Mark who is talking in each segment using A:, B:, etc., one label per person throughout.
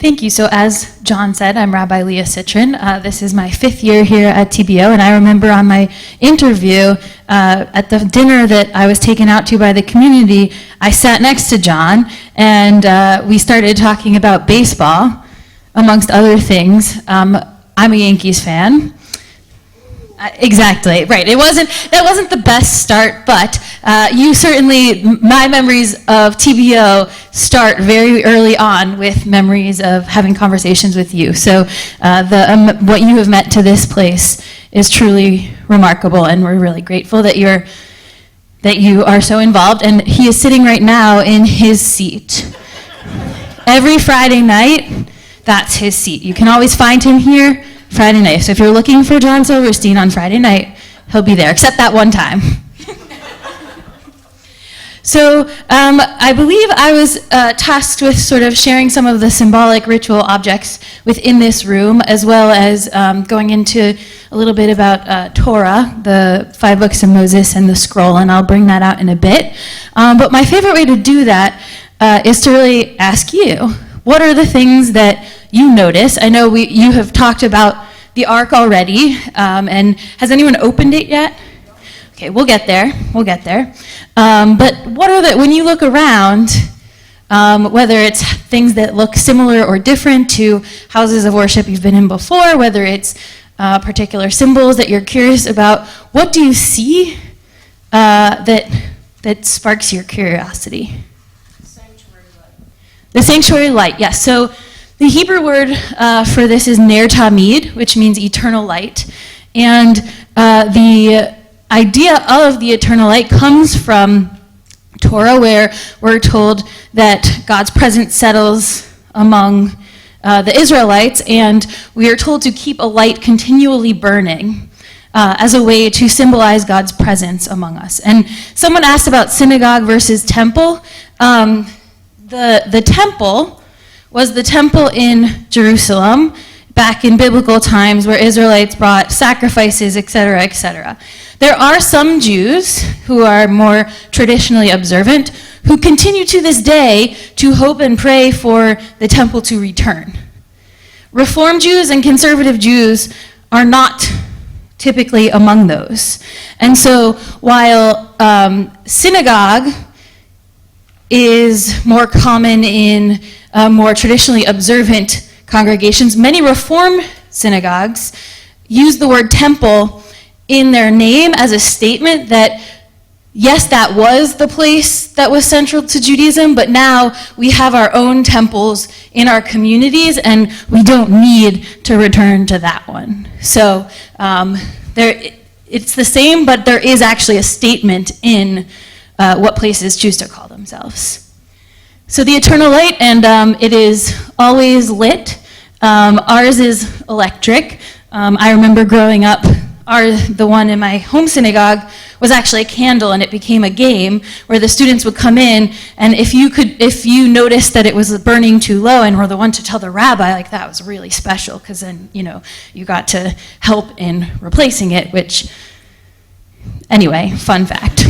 A: Thank you. So as John said, I'm Rabbi Leah Citrin. This is my 5th year here at TBO, and I remember on my interview at the dinner that I was taken out to by the community, I sat next to John, and we started talking about baseball, amongst other things. I'm a Yankees fan. Exactly, right. That wasn't the best start, but my memories of TBO start very early on with memories of having conversations with you. So what you have meant to this place is truly remarkable, and we're really grateful that you are so involved. And he is sitting right now in his seat. Every Friday night, that's his seat. You can always find him here Friday night. So if you're looking for John Silverstein on Friday night, he'll be there, except that one time. So I believe I was tasked with sort of sharing some of the symbolic ritual objects within this room, as well as going into a little bit about Torah, the 5 books of Moses, and the scroll, and I'll bring that out in a bit. But my favorite way to do that is to really ask you, what are the things that you notice? I know you have talked about the ark already, and has anyone opened it yet? Okay, we'll get there. But when you look around, whether it's things that look similar or different to houses of worship you've been in before, whether it's particular symbols that you're curious about, what do you see that sparks your curiosity? The sanctuary light, yes. So the Hebrew word for this is ner tamid, which means eternal light. And the idea of the eternal light comes from Torah, where we're told that God's presence settles among the Israelites, and we are told to keep a light continually burning as a way to symbolize God's presence among us. And someone asked about synagogue versus temple. The temple was the temple in Jerusalem back in biblical times, where Israelites brought sacrifices, etc., etc. There are some Jews who are more traditionally observant who continue to this day to hope and pray for the temple to return. Reform Jews and conservative Jews are not typically among those. And so while synagogue is more common in more traditionally observant congregations, many Reform synagogues use the word temple in their name as a statement that, yes, that was the place that was central to Judaism, but now we have our own temples in our communities, and we don't need to return to that one. So it's the same, but there is actually a statement in what places choose to call themselves. So the eternal light, and it is always lit. Ours is electric. I remember growing up, the one in my home synagogue was actually a candle, and it became a game where the students would come in, and if you noticed that it was burning too low and were the one to tell the rabbi, like, that was really special, because then you got to help in replacing it. Which, anyway, fun fact.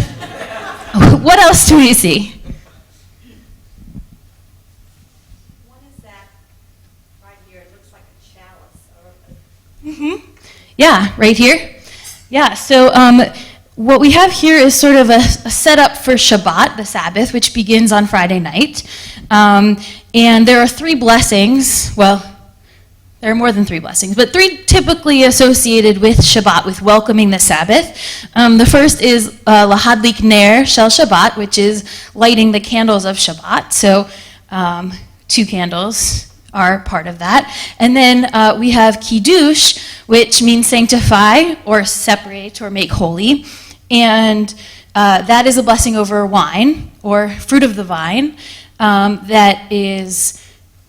A: What else do we see?
B: What is that right here? It looks like a chalice.
A: Mm-hmm. Yeah, right here. Yeah, so what we have here is sort of a setup for Shabbat, the Sabbath, which begins on Friday night. And there are 3 blessings. Well, there are more than 3 blessings, but 3 typically associated with Shabbat, with welcoming the Sabbath. The first is lahadlik ner shel Shabbat, which is lighting the candles of Shabbat. So 2 candles are part of that. And then we have kiddush, which means sanctify or separate or make holy. And that is a blessing over wine or fruit of the vine that is...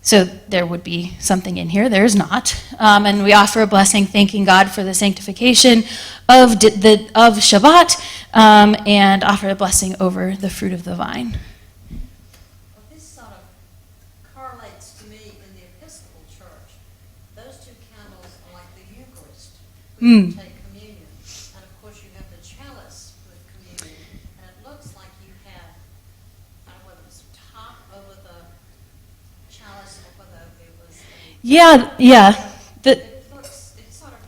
A: So there would be something in here, there's not. And we offer a blessing thanking God for the sanctification of Shabbat, and offer a blessing over the fruit of the vine.
B: Well, this sort of correlates to me in the Episcopal Church. Those 2 candles are like the Eucharist. We take communion. And of course you have the chalice with communion. And it looks like you have, I don't know whether it was top over the chalice or whether it was
A: Yeah.
B: It looks, it's sort of,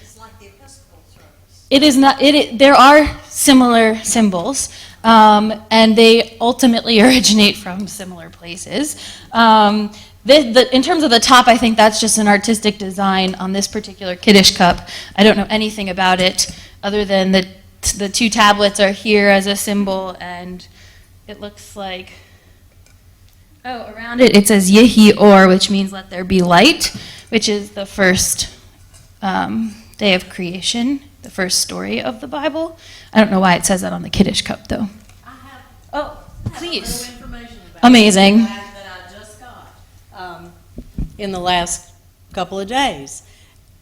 B: it's like the Episcopal service.
A: It is not. There are similar symbols, and they ultimately originate from similar places. In terms of the top, I think that's just an artistic design on this particular Kiddush cup. I don't know anything about it other than the two tablets are here as a symbol, and it looks like. Oh, around it says Yehi Or, which means let there be light, which is the first day of creation, the first story of the Bible. I don't know why it says that on the Kiddush cup, though. Please.
B: A little information about
A: Amazing.
B: that I just got in the last couple of days.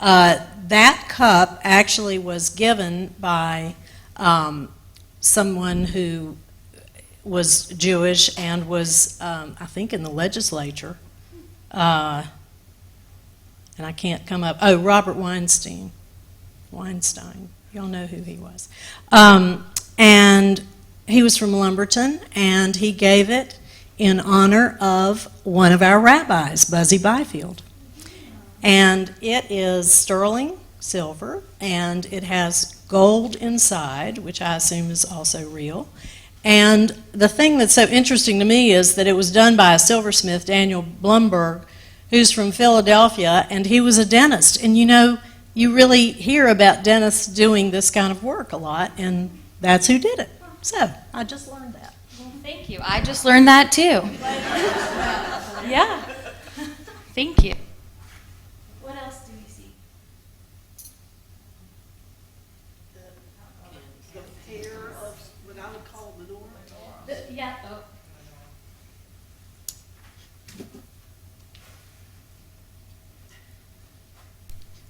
B: That cup actually was given by someone who was Jewish and was, I think, in the legislature. And I can't come up. Oh, Robert Weinstein. Y'all know who he was. And he was from Lumberton, and he gave it in honor of one of our rabbis, Buzzy Byfield. And it is sterling silver, and it has gold inside, which I assume is also real. And the thing that's so interesting to me is that it was done by a silversmith, Daniel Blumberg, who's from Philadelphia, and he was a dentist. And you really hear about dentists doing this kind of work a lot, and that's who did it. So, I just learned that.
A: Well, thank you. I just learned that too. Yeah. Thank you. What else do we see?
C: The pair of what I would call menorah.
A: Yeah.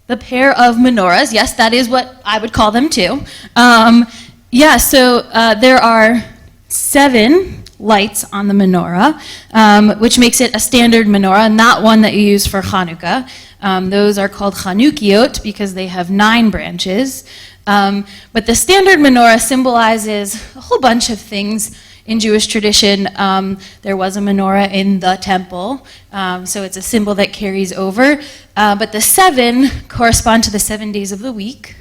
A: The pair of menorahs, yes, that is what I would call them too. So there are 7 lights on the menorah, which makes it a standard menorah, not one that you use for Hanukkah. Those are called Chanukiot because they have 9 branches. But the standard menorah symbolizes a whole bunch of things in Jewish tradition. There was a menorah in the temple, so it's a symbol that carries over. But the 7 correspond to the 7 days of the week.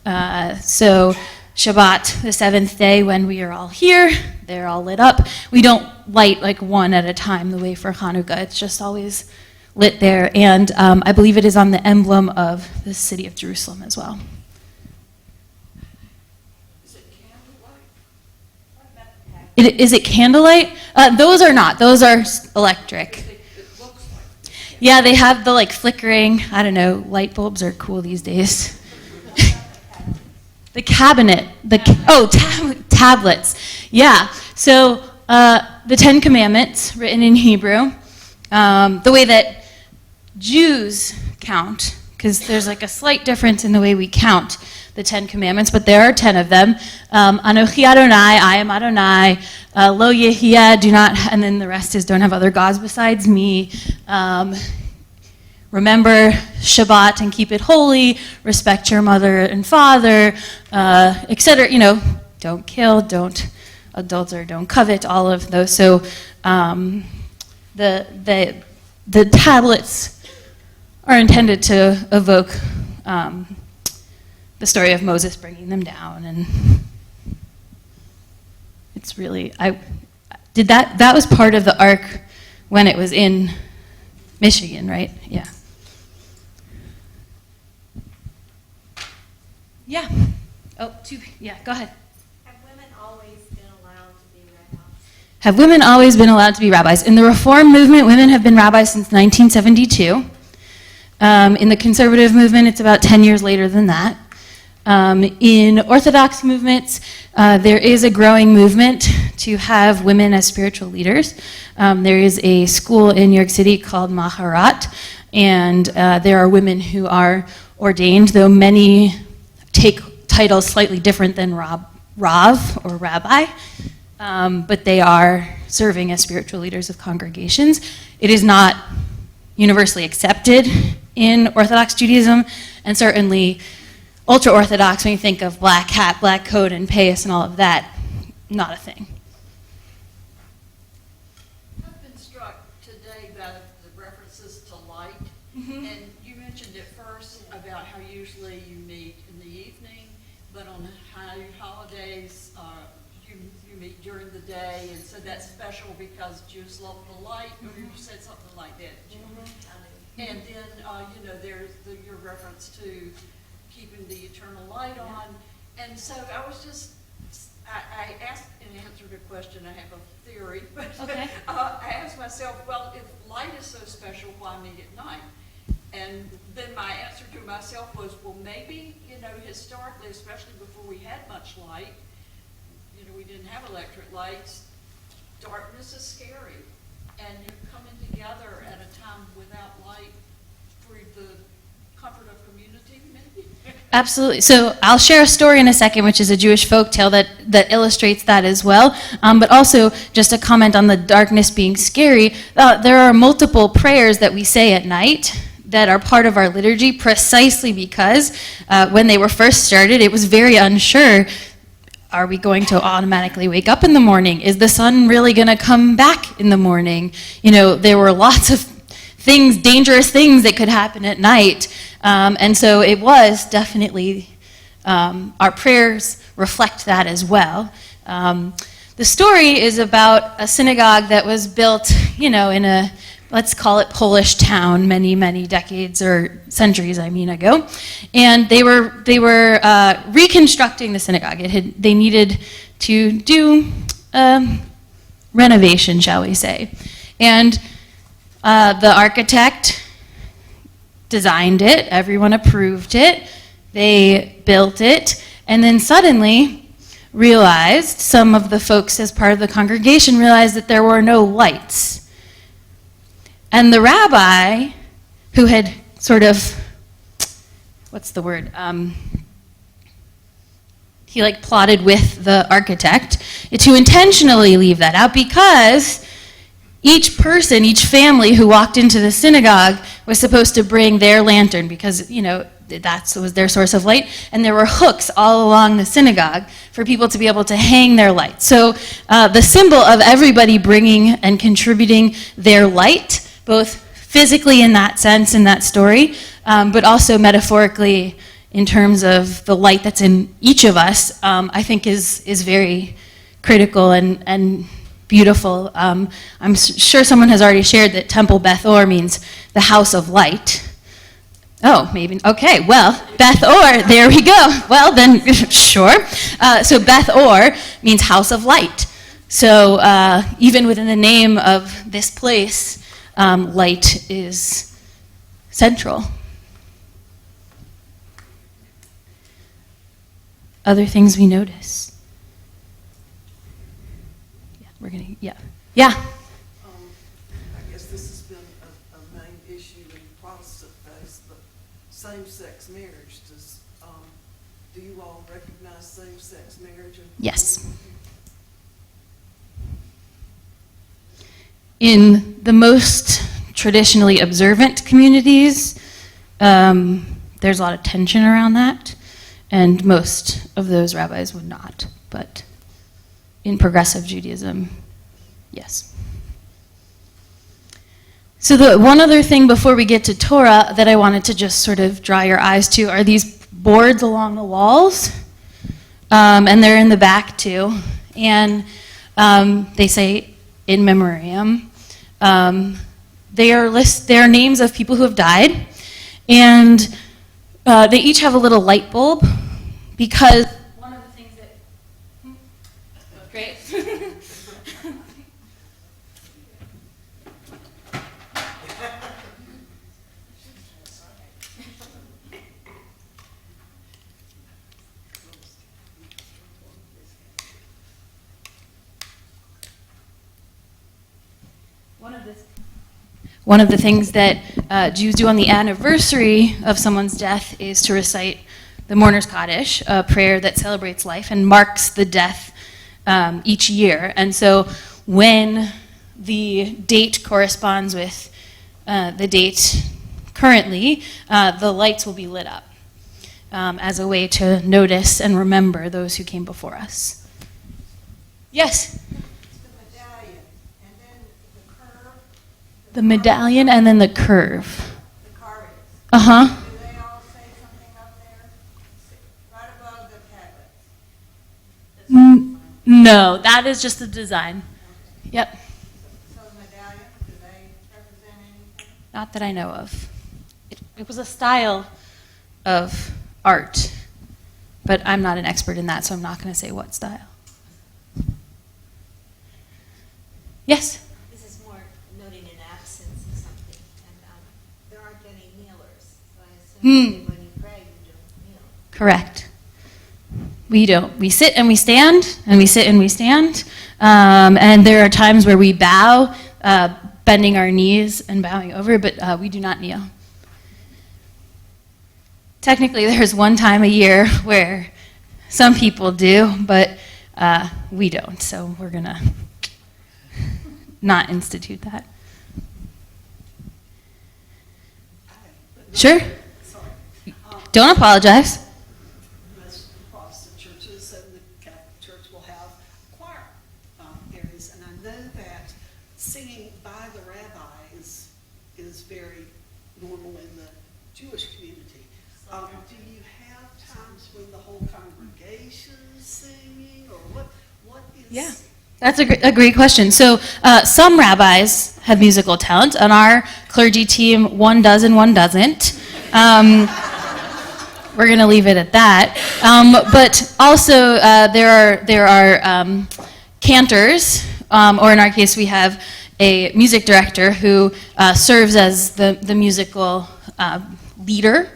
A: So Shabbat, the 7th day, when we are all here, they're all lit up. We don't light like one at a time the way for Hanukkah. It's just always lit there. And I believe it is on the emblem of the city of Jerusalem as well. Is it candlelight? Those are not. Those are electric. Yeah, they have the flickering. I don't know. Light bulbs are cool these days. The cabinet. Tablets. Yeah. So the 10 Commandments written in Hebrew. The way that Jews count, because there's a slight difference in the way we count the 10 Commandments, but there are 10 of them. Anochi Adonai, I am Adonai. Lo Yehiyah, do not, and then the rest is don't have other gods besides me. Remember Shabbat and keep it holy. Respect your mother and father, etc. Don't kill, don't adulter, don't covet. All of those. So the tablets are intended to evoke the story of Moses bringing them down, and it's really that was part of the ark when it was in Michigan, right? Yeah. Yeah. Go ahead.
D: Have women always been allowed to be rabbis?
A: Have women always been allowed to be rabbis? In the Reform movement, women have been rabbis since 1972. In the conservative movement, it's about 10 years later than that. In Orthodox movements, there is a growing movement to have women as spiritual leaders. There is a school in New York City called Maharat, and there are women who are ordained, though many take titles slightly different than Rav or Rabbi, but they are serving as spiritual leaders of congregations. It is not universally accepted in Orthodox Judaism, and certainly ultra-Orthodox, when you think of black hat, black coat, and payas and all of that, not a thing.
B: I've been struck today by the
C: references to light. And you mentioned at first about how usually you meet in the evening, but on holidays, you meet during the day, and so that's special because Jews love the light, or you said something like that. And then, there's your reference to keeping the eternal light on. And so I was just, I asked and answered a question. I have a theory, but
A: Okay.
C: I asked myself, well, if light is so special, why meet at night? And then my answer to myself was, well, maybe, historically, especially before we had much light, we didn't have electric lights, darkness is scary. And you're coming together at a time without light for the comfort of community, maybe?
A: Absolutely. So I'll share a story in a second, which is a Jewish folktale that illustrates that as well. But also, just a comment on the darkness being scary, there are multiple prayers that we say at night that are part of our liturgy precisely because when they were first started, it was very unsure. Are we going to automatically wake up in the morning? Is the sun really going to come back in the morning? There were lots of things, dangerous things that could happen at night. And so it was definitely, our prayers reflect that as well. The story is about a synagogue that was built, in a, let's call it Polish town, many, many decades or centuries, ago. And they were reconstructing the synagogue. They needed to do renovation, shall we say. And the architect designed it, everyone approved it, they built it, and then suddenly realized, some of the folks as part of the congregation realized that there were no lights. And the rabbi, who had sort of, what's the word? He plotted with the architect to intentionally leave that out because each person, each family who walked into the synagogue was supposed to bring their lantern because, that was their source of light. And there were hooks all along the synagogue for people to be able to hang their light. So the symbol of everybody bringing and contributing their light, both physically in that sense, in that story, but also metaphorically in terms of the light that's in each of us, I think is very critical and beautiful. I'm sure someone has already shared that Temple Beth Or means the house of light. Oh, maybe, okay, well, Beth Or, there we go. Well, then, sure. So Beth Or means house of light. So even within the name of this place, light is central. Other things we notice. Yeah.
C: I guess this has been a main issue in Protestant faith, but same-sex marriage. Do you all recognize same-sex marriage?
A: Yes. In the most traditionally observant communities, there's a lot of tension around that, and most of those rabbis would not. But in progressive Judaism, yes. So the one other thing before we get to Torah that I wanted to just sort of draw your eyes to are these boards along the walls, and they're in the back too, and they say in memoriam. They are names of people who have died, and they each have a little light bulb because one of the things that great. One of the things that Jews do on the anniversary of someone's death is to recite the Mourner's Kaddish, a prayer that celebrates life and marks the death each year. And so when the date corresponds with the date currently, the lights will be lit up as a way to notice and remember those who came before us. Yes?
B: The medallion, and then the curve,
A: The medallion and then the curve.
B: the carvings.
A: Uh-huh.
B: Do they all say something up there? Right above the tablets.
A: No, that is just the design. Yep.
B: So the medallion, do they represent anything?
A: Not that I know of. It was a style of art, but I'm not an expert in that, so I'm not going to say what style. Yes?
D: This is more noting an absence of something, and there aren't any kneelers. So I assume that when you pray, you don't kneel.
A: Correct. We don't. We sit and we stand, and we sit and we stand. And there are times where we bow, bending our knees and bowing over, but we do not kneel. Technically, there's one time a year where some people do, but we don't. So we're going to not institute that. Sure.
C: Sorry.
A: Don't apologize.
C: Most Protestant churches and the Catholic Church will have choir areas, and I know that singing by the rabbi is very normal in the Jewish community. Do you have times when the whole congregation is singing, or what is?
A: Yeah. That's a great question. So some rabbis have musical talent. On our clergy team, one does and one doesn't. We're going to leave it at that. But also there are cantors, or in our case we have a music director who serves as the musical leader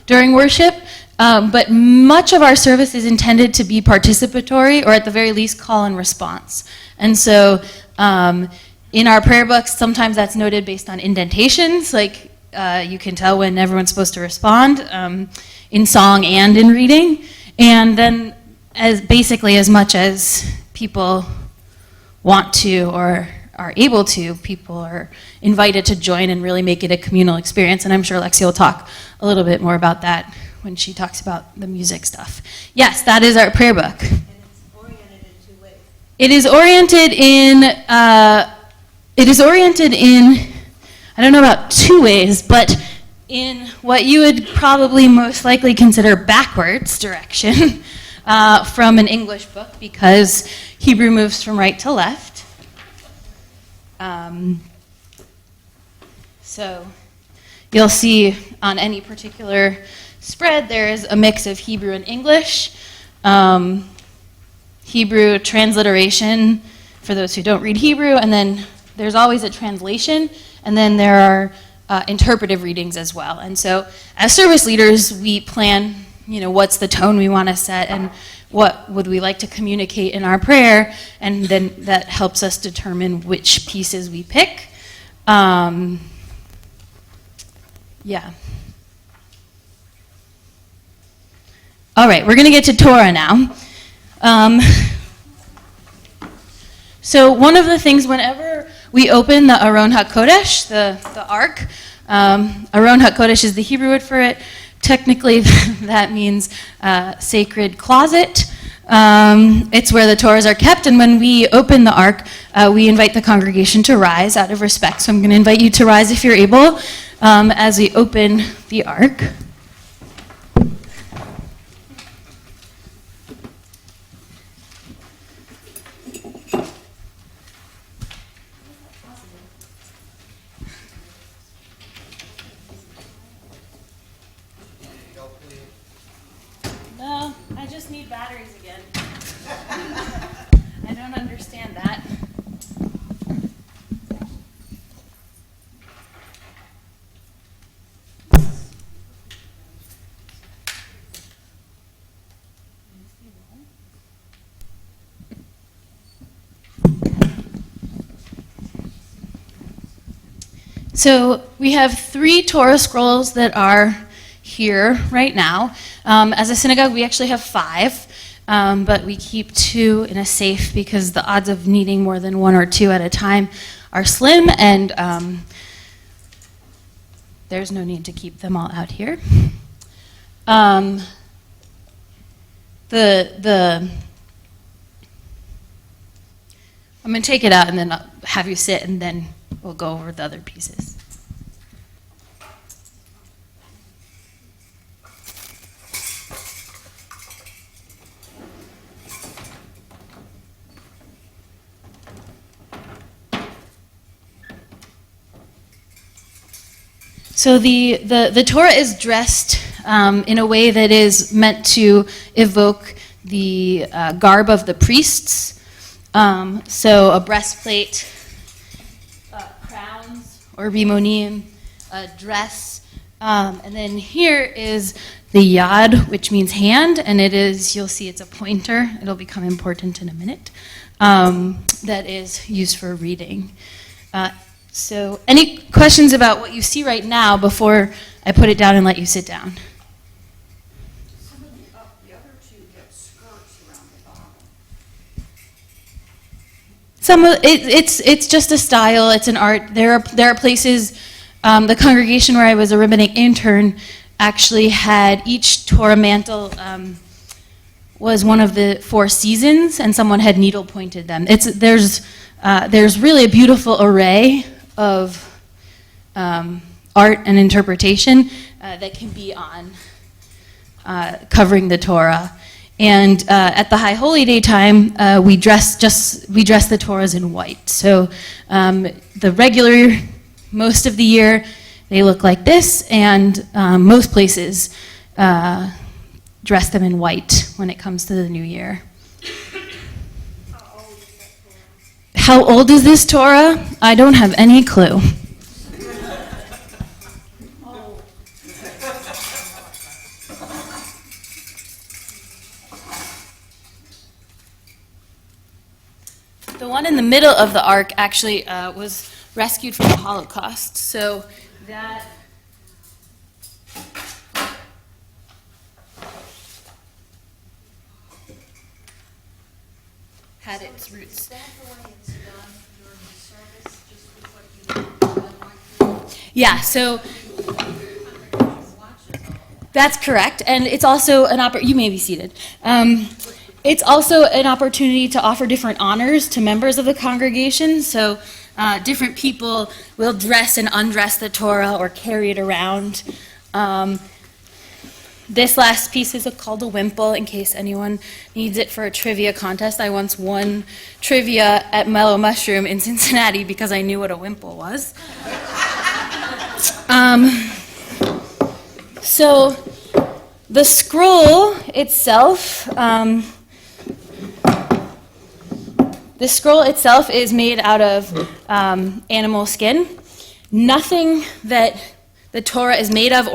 A: during worship. But much of our service is intended to be participatory, or at the very least call and response. And so in our prayer books, sometimes that's noted based on indentations, like you can tell when everyone's supposed to respond, in song and in reading. And then as much as people want to or are able to, people are invited to join and really make it a communal experience. And I'm sure Lexi will talk a little bit more about that when she talks about the music stuff. Yes, that is our prayer book.
B: And it's oriented in 2 ways.
A: It is oriented in, I don't know about 2 ways, but in what you would probably most likely consider backwards direction from an English book, because Hebrew moves from right to left. So you'll see on any particular spread there is a mix of Hebrew and English. Hebrew transliteration for those who don't read Hebrew, and then there's always a translation, and then there are interpretive readings as well. And so as service leaders, we plan, what's the tone we want to set and what would we like to communicate in our prayer, and then that helps us determine which pieces we pick. Yeah. All right, we're going to get to Torah now. So one of the things, whenever we open the Aron HaKodesh, the Ark, Aron HaKodesh is the Hebrew word for it. Technically, that means sacred closet. It's where the Torahs are kept, and when we open the Ark, we invite the congregation to rise out of respect. So I'm going to invite you to rise if you're able as we open the Ark. No, I just need batteries again. I don't understand that. So we have 3 Torah scrolls that are here right now. As a synagogue, we actually have 5, but we keep 2 in a safe because the odds of needing more than 1 or 2 at a time are slim, and there's no need to keep them all out here. I'm going to take it out and then I'll have you sit and then we'll go over the other pieces. So the Torah is dressed in a way that is meant to evoke the garb of the priests. So a breastplate, crowns or rimonim, a dress, and then here is the yad, which means hand, and it is, you'll see it's a pointer. It'll become important in a minute. That is used for reading. So any questions about what you see right now before I put it down and let you sit down?
C: Some of the other two get skirts around the bottom.
A: It's just a style. It's an art. There are places. The congregation where I was a rabbinic intern actually had each Torah mantle was one of the 4 seasons, and someone had needle pointed them. There's really a beautiful array of art and interpretation that can be on covering the Torah. And at the High Holy Day time, we dress the Torahs in white. So the regular, most of the year, they look like this, and most places dress them in white when it comes to the new year. How old is this Torah? I don't have any clue. The one in the middle of the ark actually was rescued from the Holocaust. So that had its roots.
B: Is that the way it's done during the service, just with what you done like this?
A: Yeah, so
B: Watches all that.
A: that's correct. And it's also you may be seated. It's also an opportunity to offer different honors to members of the congregation. So different people will dress and undress the Torah or carry it around. This last piece is called a wimple, in case anyone needs it for a trivia contest. I once won trivia at Mellow Mushroom in Cincinnati because I knew what a wimple was. So the scroll itself, is made out of animal skin. Nothing that the Torah is made of,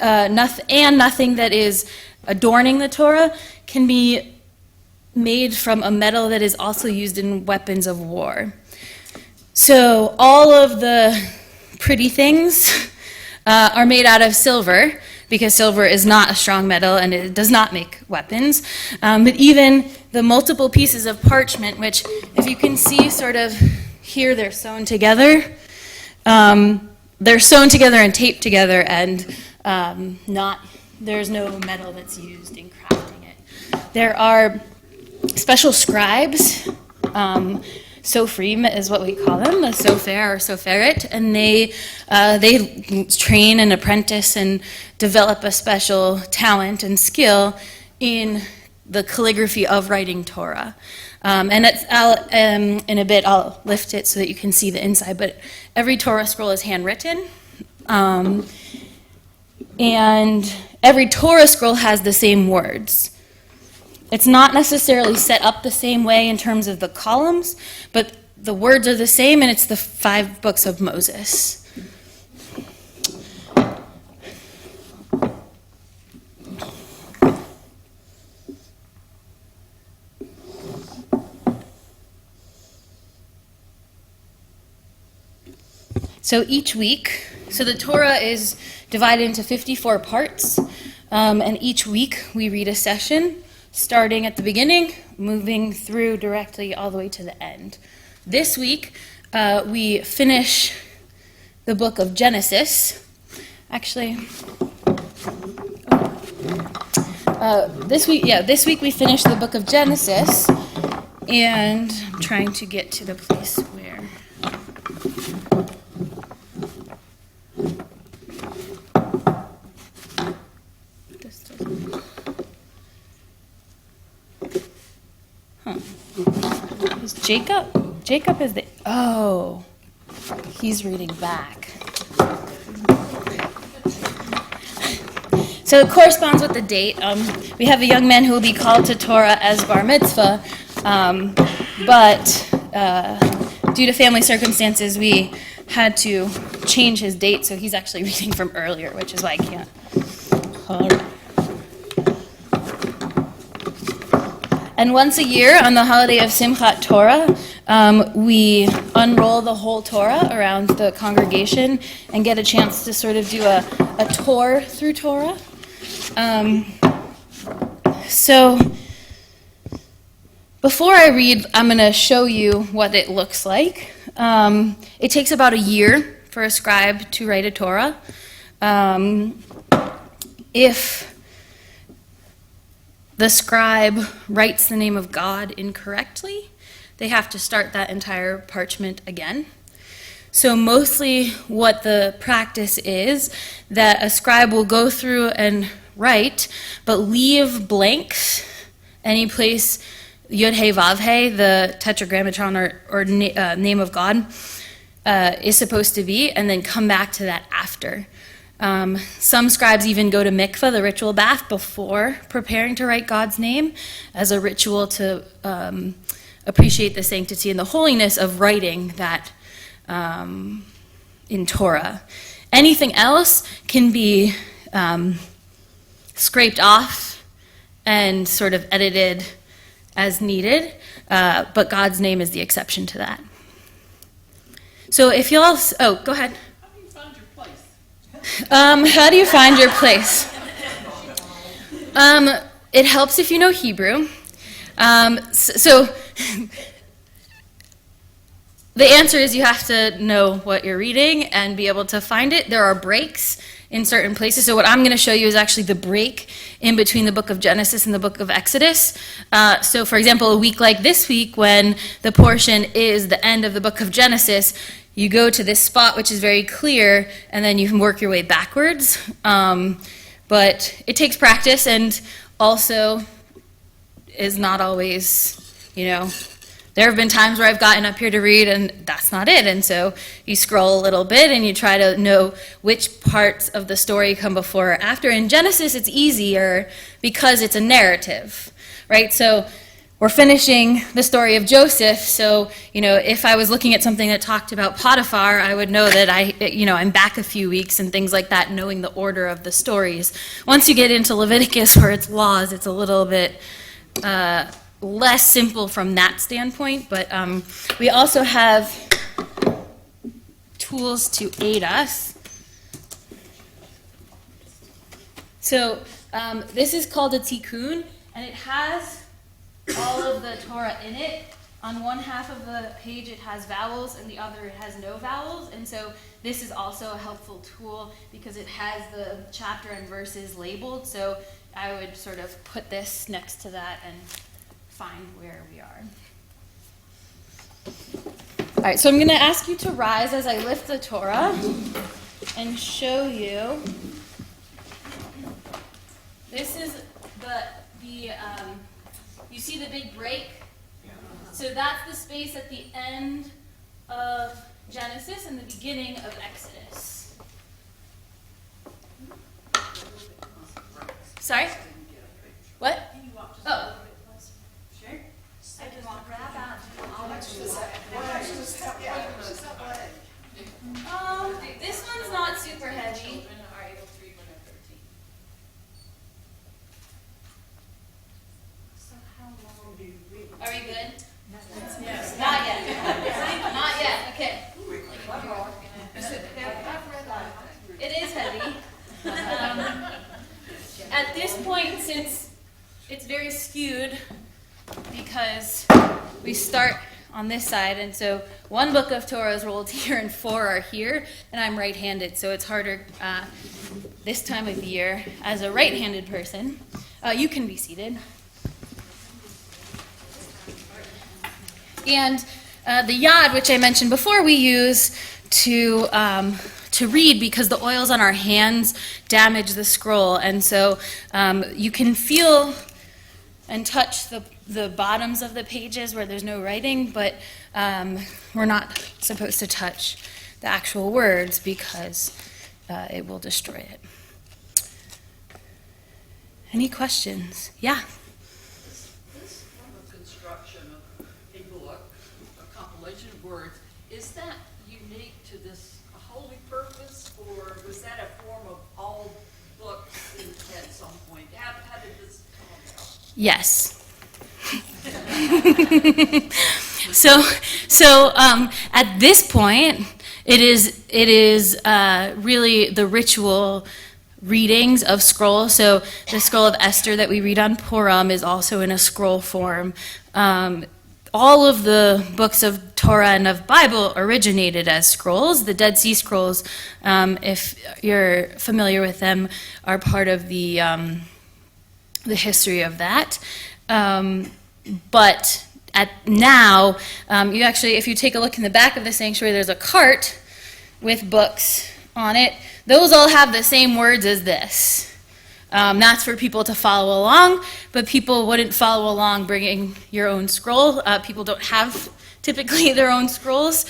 A: nothing that is adorning the Torah can be made from a metal that is also used in weapons of war. So all of the pretty things are made out of silver, because silver is not a strong metal and it does not make weapons. But even the multiple pieces of parchment, which if you can see sort of here, they're sewn together. They're sewn together and taped together, and there's no metal that's used in crafting it. There are special scribes, sofrim is what we call them, a sofer or soferet, and they train and apprentice and develop a special talent and skill in the calligraphy of writing Torah. In a bit I'll lift it so that you can see the inside, but every Torah scroll is handwritten, and every Torah scroll has the same words. It's not necessarily set up the same way in terms of the columns, but the words are the same, and it's the 5 books of Moses. So each week, the Torah is divided into 54 parts, and each week we read a session, starting at the beginning, moving through directly all the way to the end. This week, we finish the book of Genesis. Actually, this week we finish the book of Genesis, and I'm trying to get to the place where Jacob is the, oh, he's reading back. So it corresponds with the date. We have a young man who will be called to Torah as bar mitzvah, but due to family circumstances, we had to change his date, so he's actually reading from earlier, which is why I can't. All right. And once a year, on the holiday of Simchat Torah, we unroll the whole Torah around the congregation and get a chance to sort of do a tour through Torah. So before I read, I'm going to show you what it looks like. It takes about a year for a scribe to write a Torah. If the scribe writes the name of God incorrectly, they have to start that entire parchment again. So mostly what the practice is, that a scribe will go through and write, but leave blanks any place Yod He Vav He, the tetragrammaton or name of God, is supposed to be, and then come back to that after. Some scribes even go to mikveh, the ritual bath, before preparing to write God's name as a ritual to appreciate the sanctity and the holiness of writing that in Torah. Anything else can be scraped off and sort of edited as needed, but God's name is the exception to that. So if you all, oh, go ahead.
C: How do you find your place?
A: How do you find your place? It helps if you know Hebrew. So the answer is you have to know what you're reading and be able to find it. There are breaks in certain places. So what I'm going to show you is actually the break in between the book of Genesis and the book of Exodus. So for example, a week like this week, when the portion is the end of the book of Genesis, you go to this spot, which is very clear, and then you can work your way backwards. But it takes practice, and also is not always, there have been times where I've gotten up here to read and that's not it. And so you scroll a little bit and you try to know which parts of the story come before or after. In Genesis, it's easier because it's a narrative, right? So we're finishing the story of Joseph. So, if I was looking at something that talked about Potiphar, I would know that I'm back a few weeks and things like that, knowing the order of the stories. Once you get into Leviticus or its laws, it's a little bit less simple from that standpoint, but we also have tools to aid us. So this is called a tikkun, and it has all of the Torah in it. On one half of the page it has vowels, and the other it has no vowels, and so this is also a helpful tool because it has the chapter and verses labeled, so I would sort of put this next to that and find where we are. All right, so I'm going to ask you to rise as I lift the Torah and show you. This is you see the big break? So that's the space at the end of Genesis and the beginning of Exodus. Sorry? What? Oh. Sure.
B: I can walk right out.
A: This one's not super heavy. So how long do you read? Are we good? Yes. Not yet. Not yet. Okay. It is heavy. At this point, since it's very skewed, because we start on this side, and so one book of Torah is rolled here and 4 are here, and I'm right-handed, so it's harder this time of year as a right-handed person. You can be seated. And the yad, which I mentioned before, we use to read because the oils on our hands damage the scroll, and so you can feel and touch the bottoms of the pages where there's no writing, but we're not supposed to touch the actual words because it will destroy it. Any questions? Yeah.
C: This form of construction of a book, a compilation of words, is that unique to this holy purpose, or was that a form of all books at some point? How did this come about?
A: Yes. So at this point, it is really the ritual readings of scrolls. So the scroll of Esther that we read on Purim is also in a scroll form. All of the books of Torah and of Bible originated as scrolls. The Dead Sea Scrolls, if you're familiar with them, are part of the history of that. But now, you actually, if you take a look in the back of the sanctuary, there's a cart with books on it. Those all have the same words as this. That's for people to follow along, but people wouldn't follow along bringing your own scroll. People don't have typically their own scrolls.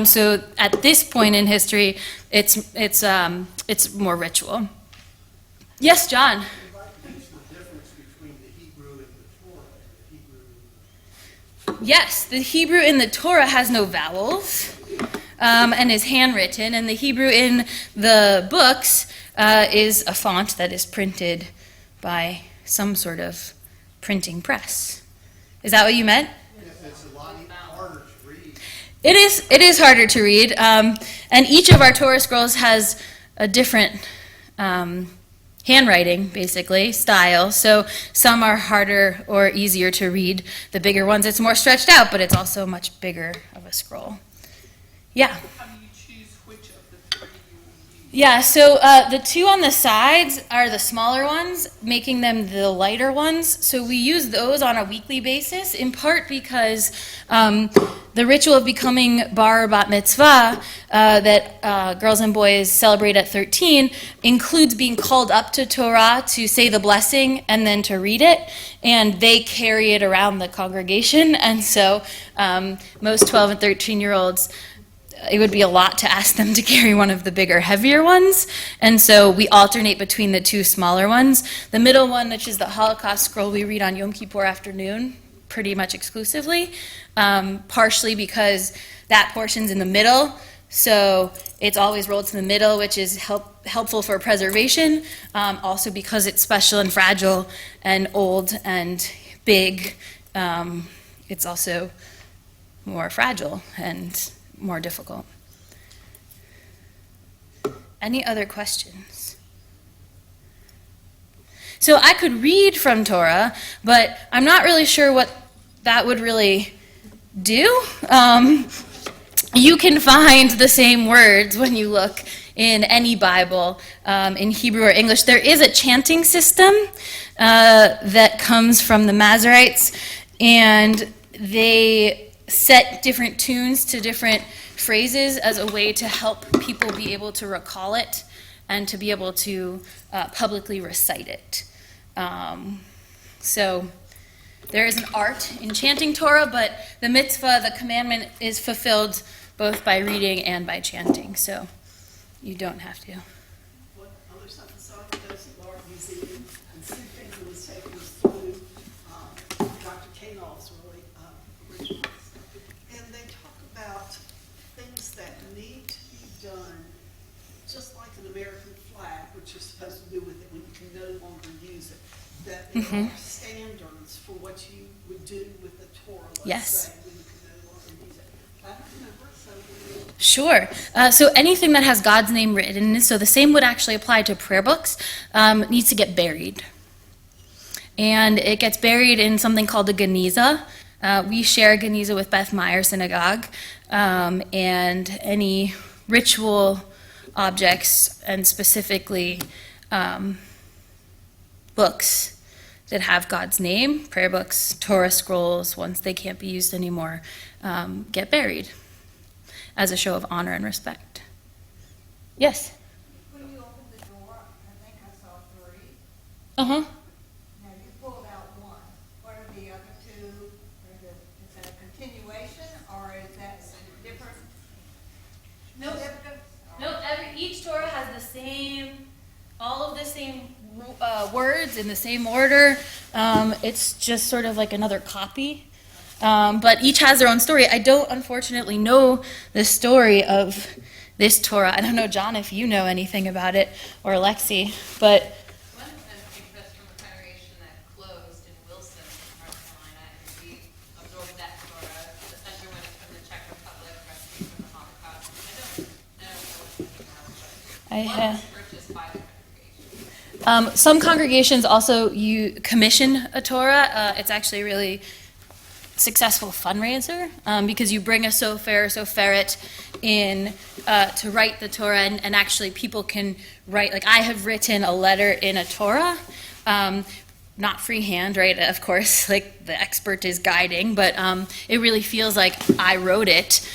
A: So at this point in history, it's more ritual. Yes, John? Yes, the Hebrew in the Torah has no vowels and is handwritten, and the Hebrew in the books is a font that is printed by some sort of printing press. Is that what you meant?
E: It's a lot harder to read.
A: It is harder to read, and each of our Torah scrolls has a different handwriting, basically, style. So some are harder or easier to read. The bigger ones, it's more stretched out, but it's also much bigger of a scroll. Yeah?
E: How do you choose which of the three you will use?
A: Yeah, so the two on the sides are the smaller ones, making them the lighter ones. So we use those on a weekly basis, in part because the ritual of becoming bar or bat mitzvah that girls and boys celebrate at 13 includes being called up to Torah to say the blessing and then to read it, and they carry it around the congregation. And so most 12 and 13-year-olds, it would be a lot to ask them to carry one of the bigger, heavier ones. And so we alternate between the two smaller ones. The middle one, which is the Holocaust scroll, we read on Yom Kippur afternoon, pretty much exclusively, partially because that portion's in the middle. So it's always rolled to the middle, which is helpful for preservation. Also because it's special and fragile and old and big, it's also more fragile and more difficult. Any other questions? So I could read from Torah, but I'm not really sure what that would really do. You can find the same words when you look in any Bible, in Hebrew or English. There is a chanting system that comes from the Masoretes, and they set different tunes to different phrases as a way to help people be able to recall it and to be able to publicly recite it. So there is an art in chanting Torah, but the mitzvah, the commandment, is fulfilled both by reading and by chanting, so you don't have to.
F: What other something saw at those large museum and see things that was taken us through Dr. Kanoff's really original stuff. And they talk about things that need to be done, just like an American flag, which you're supposed to do with it when you can no longer use it. That there are standards for what you would do with the Torah, let's
A: Yes.
F: say, when you can no longer use it. I don't remember, so
A: Sure. So anything that has God's name written in it, so the same would actually apply to prayer books, needs to get buried. And it gets buried in something called a geniza. We share a geniza with Beth Meyer Synagogue, and any ritual objects, and specifically books that have God's name, prayer books, Torah scrolls, once they can't be used anymore, get buried as a show of honor and respect. Yes?
B: When you opened the door, I think I saw 3.
A: Uh-huh.
B: Now, you pulled out one. What are the other 2?
A: all of the same words in the same order. It's just sort of like another copy. But each has their own story. I don't, unfortunately, know the story of this Torah. I don't know, John, if you know anything about it, or Alexi, but
G: One of them came to us from a congregation that closed in Wilson, North Carolina, and we absorbed that Torah. The center went from the Czech Republic, rescued from the Holocaust. I don't know what
A: I
G: one
A: have.
G: was purchased by the congregation.
A: Some congregations also you commission a Torah. It's actually a really successful fundraiser because you bring a sofer or soferet in to write the Torah, and actually people can write, like I have written a letter in a Torah, not freehand, right, of course, like the expert is guiding, but it really feels like I wrote it,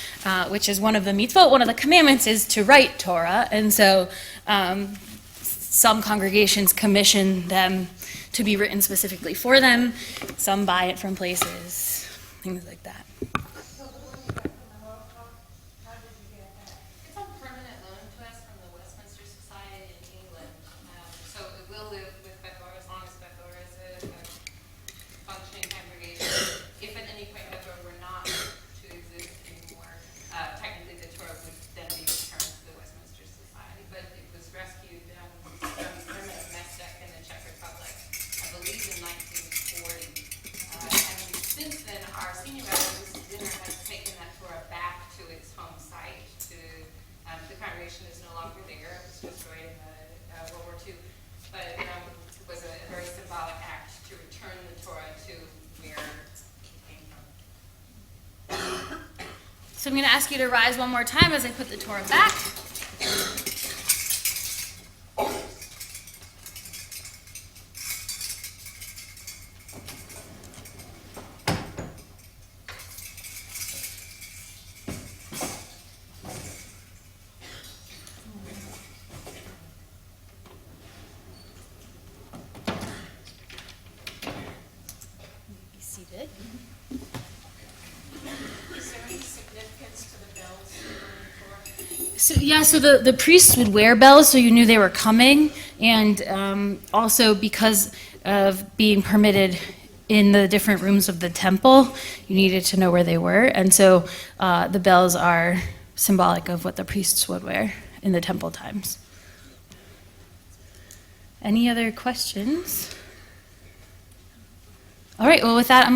A: which is one of the mitzvot. One of the commandments is to write Torah, and so some congregations commission them to be written specifically for them. Some buy it from places, things like that.
G: It's on permanent loan to us from the Westminster Society in England. So it will live with Bethor as long as Bethor is a functioning congregation. If at any point Bethor were not to exist anymore, technically the Torah would then be returned to the Westminster Society. But it was rescued from permanent mestec in the Czech Republic, I believe in 1940. And since then, our senior residence dinner has taken that Torah back to its home site. The congregation is no longer there. It was destroyed in World War II. But it was a very symbolic act to return the Torah to where it came from.
A: So I'm going to ask you to rise one more time as I put the Torah back. Be seated.
D: Is there any significance to the bells in the Torah?
A: So the priests would wear bells so you knew they were coming, and also because of being permitted in the different rooms of the temple, you needed to know where they were, and so the bells are symbolic of what the priests would wear in the temple times. Any other questions? All right, well, with that, I'm